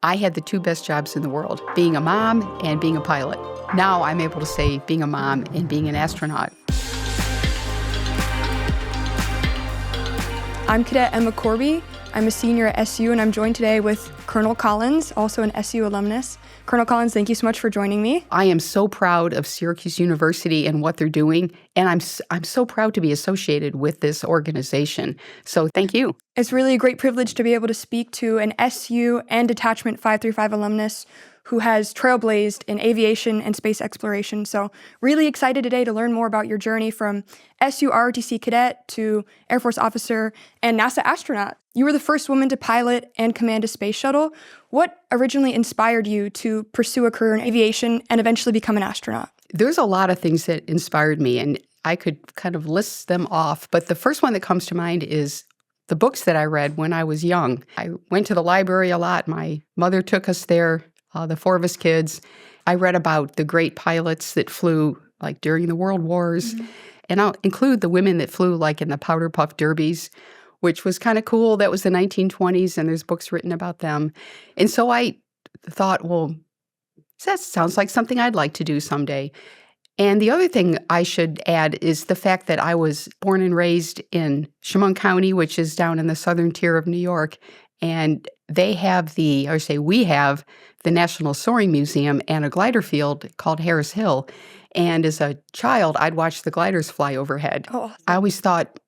I had the two best jobs in the world, being a mom and being a pilot. Now I'm able to say being a mom and being an astronaut. I'm Cadet Emma Corby. I'm a senior at SU, and I'm joined today with Colonel Collins, also an SU alumnus. Colonel Collins, thank you so much for joining me. I am so proud of Syracuse University and what they're doing, and I'm so proud to be associated with this organization. So thank you. It's really a great privilege to be able to speak to an SU and Detachment 535 alumnus who has trailblazed in aviation and space exploration. So really excited today to learn more about your journey from SU ROTC cadet to Air Force officer and NASA astronaut. You were the first woman to pilot and command a space shuttle. What originally inspired you to pursue a career in aviation and eventually become an astronaut? There's a lot of things that inspired me, and I could kind of list them off. But the first one that comes to mind is the books that I read when I was young. I went to the library a lot. My mother took us there, the four of us kids. I read about the great pilots that flew like during the World Wars. Mm-hmm. And I'll include the women that flew like in the powder puff derbies, which was kind of cool. That was the 1920s, and there's books written about them. And so I thought, well, that sounds like something I'd like to do someday. And the other thing I should add is the fact that I was born and raised in Chemung County, which is down in the southern tier of New York. And we have the National Soaring Museum and a glider field called Harris Hill. And as a child, I'd watch the gliders fly overhead. Oh, awesome. I always thought,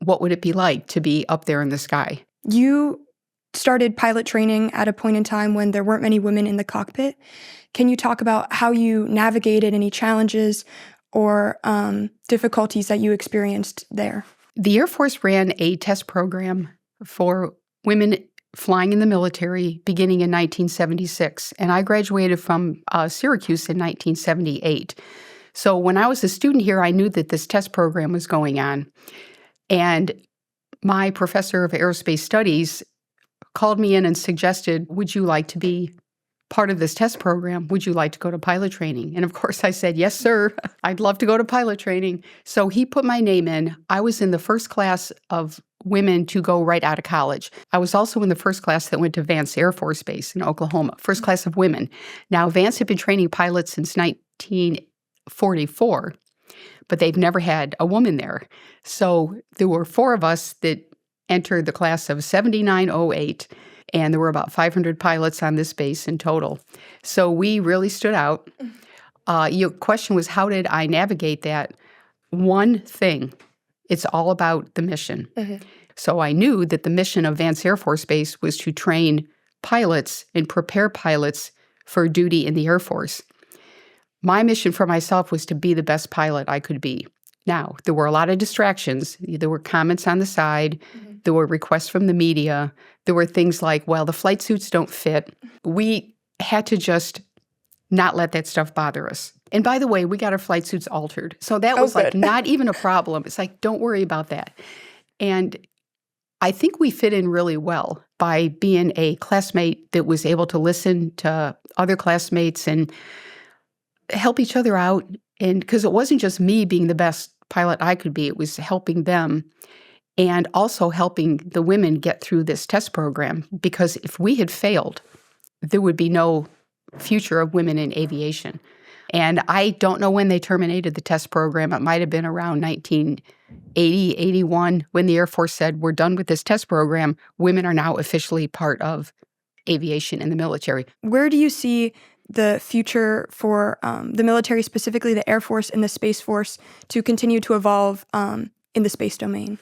what would it be like to be up there in the sky? You started pilot training at a point in time when there weren't many women in the cockpit. Can you talk about how you navigated any challenges or difficulties that you experienced there? The Air Force ran a test program for women flying in the military beginning in 1976, and I graduated from Syracuse in 1978. So when I was a student here, I knew that this test program was going on. And my professor of aerospace studies called me in and suggested, would you like to be part of this test program? Would you like to go to pilot training? And of course I said, yes, sir. I'd love to go to pilot training. So he put my name in. I was in the first class of women to go right out of college. I was also in the first class that went to Vance Air Force Base in Oklahoma, first class of women. Now, Vance had been training pilots since 1944, but they've never had a woman there. So there were four of us that entered the class of 7908, and there were about 500 pilots on this base in total. So we really stood out. Your question was, how did I navigate that? One thing, it's all about the mission. Mm-hmm. So I knew that the mission of Vance Air Force Base was to train pilots and prepare pilots for duty in the Air Force. My mission for myself was to be the best pilot I could be. Now, there were a lot of distractions. There were comments on the side. Mm-hmm. There were requests from the media. There were things like, well, the flight suits don't fit. We had to just not let that stuff bother us. And by the way, we got our flight suits altered. So that was like not even a problem. It's like, don't worry about that. And I think we fit in really well by being a classmate that was able to listen to other classmates and help each other out. And because it wasn't just me being the best pilot I could be, it was helping them and also helping the women get through this test program. Because if we had failed, there would be no future of women in aviation. And I don't know when they terminated the test program. It might have been around 1980, 81, when the Air Force said, we're done with this test program. Women are now officially part of aviation in the military. Where do you see the future for the military, specifically the Air Force and the Space Force, to continue to evolve in the space domain?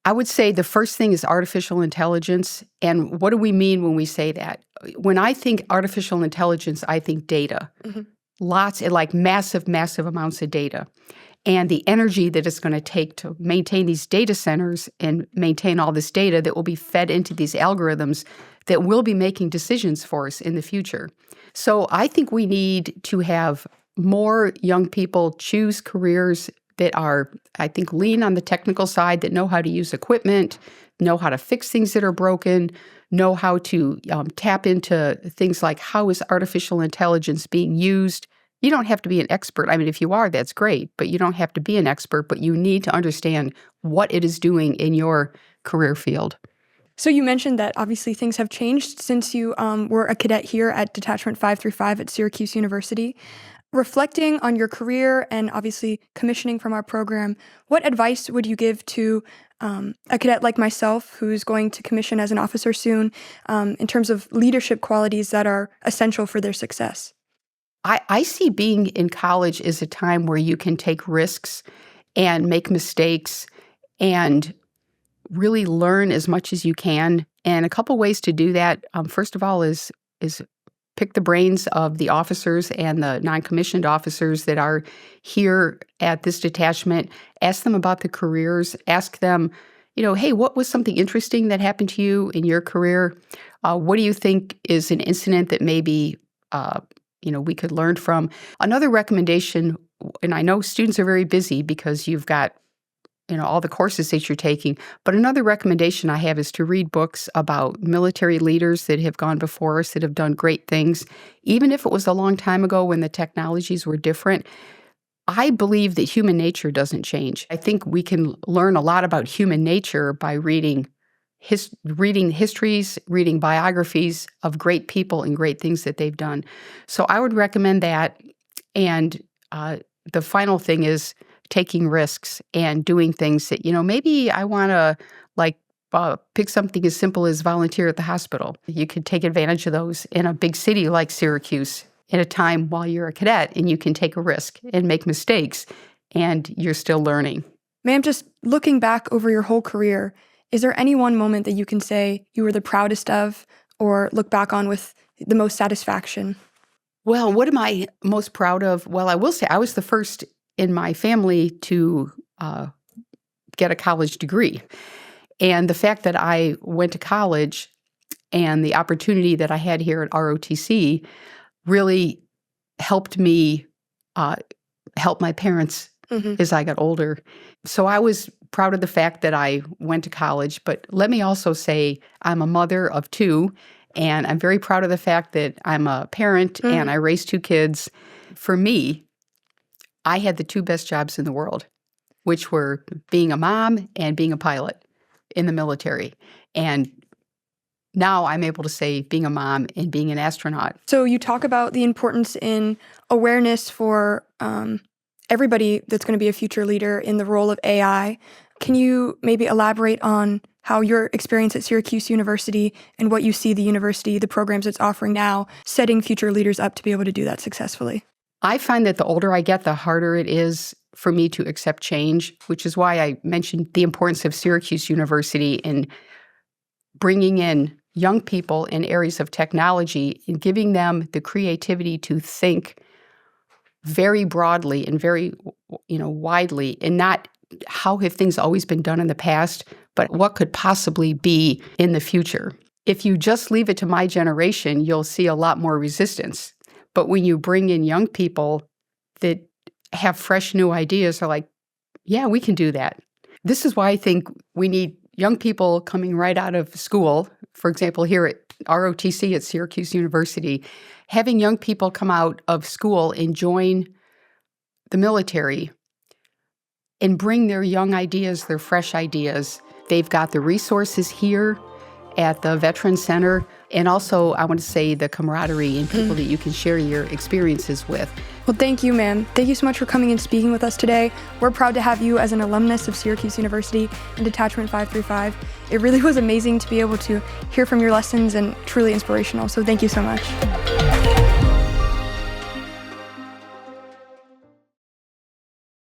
I would say the first thing is artificial intelligence. And what do we mean when we say that? When I think artificial intelligence, I think data. Mm-hmm. Massive, massive amounts of data. And the energy that it's going to take to maintain these data centers and maintain all this data that will be fed into these algorithms that will be making decisions for us in the future. So I think we need to have more young people choose careers that are, I think, lean on the technical side, that know how to use equipment, know how to fix things that are broken, know how to tap into things like, how is artificial intelligence being used? You don't have to be an expert. I mean, if you are, that's great, but you don't have to be an expert, but you need to understand what it is doing in your career field. So you mentioned that obviously things have changed since you were a cadet here at Detachment 535 at Syracuse University. Reflecting on your career and obviously commissioning from our program, what advice would you give to a cadet like myself who's going to commission as an officer soon in terms of leadership qualities that are essential for their success? I see being in college as a time where you can take risks and make mistakes and really learn as much as you can. And a couple ways to do that, first of all, is pick the brains of the officers and the non-commissioned officers that are here at this detachment. Ask them about the careers. Ask them, hey, what was something interesting that happened to you in your career? What do you think is an incident that maybe we could learn from? Another recommendation, and I know students are very busy because you've got all the courses that you're taking. But another recommendation I have is to read books about military leaders that have gone before us, that have done great things. Even if it was a long time ago when the technologies were different, I believe that human nature doesn't change. I think we can learn a lot about human nature by reading histories, reading biographies of great people and great things that they've done. So I would recommend that. And the final thing is taking risks and doing things that, maybe I want to pick something as simple as volunteer at the hospital. You could take advantage of those in a big city like Syracuse at a time while you're a cadet, and you can take a risk and make mistakes, and you're still learning. Ma'am, just looking back over your whole career, is there any one moment that you can say you were the proudest of or look back on with the most satisfaction? Well, what am I most proud of? Well, I will say I was the first in my family to get a college degree. And the fact that I went to college and the opportunity that I had here at ROTC really helped me help my parents as I got older. So I was proud of the fact that I went to college. But let me also say I'm a mother of two, and I'm very proud of the fact that I'm a parent and I raised two kids. For me, I had the two best jobs in the world, which were being a mom and being a pilot in the military. And now I'm able to say being a mom and being an astronaut. So you talk about the importance in awareness for everybody that's going to be a future leader in the role of AI. Can you maybe elaborate on how your experience at Syracuse University and what you see the university, the programs it's offering now, setting future leaders up to be able to do that successfully? I find that the older I get, the harder it is for me to accept change, which is why I mentioned the importance of Syracuse University in bringing in young people in areas of technology and giving them the creativity to think very broadly and very, widely, and not how have things always been done in the past, but what could possibly be in the future. If you just leave it to my generation, you'll see a lot more resistance. But when you bring in young people that have fresh new ideas, are like, yeah, we can do that. This is why I think we need young people coming right out of school. For example, here at ROTC at Syracuse University, having young people come out of school and join the military and bring their young ideas, their fresh ideas. They've got the resources here at the Veterans Center, and also I want to say the camaraderie and people that you can share your experiences with. Well, thank you, ma'am. Thank you so much for coming and speaking with us today. We're proud to have you as an alumnus of Syracuse University and Detachment 535. It really was amazing to be able to hear from your lessons and truly inspirational, so thank you so much.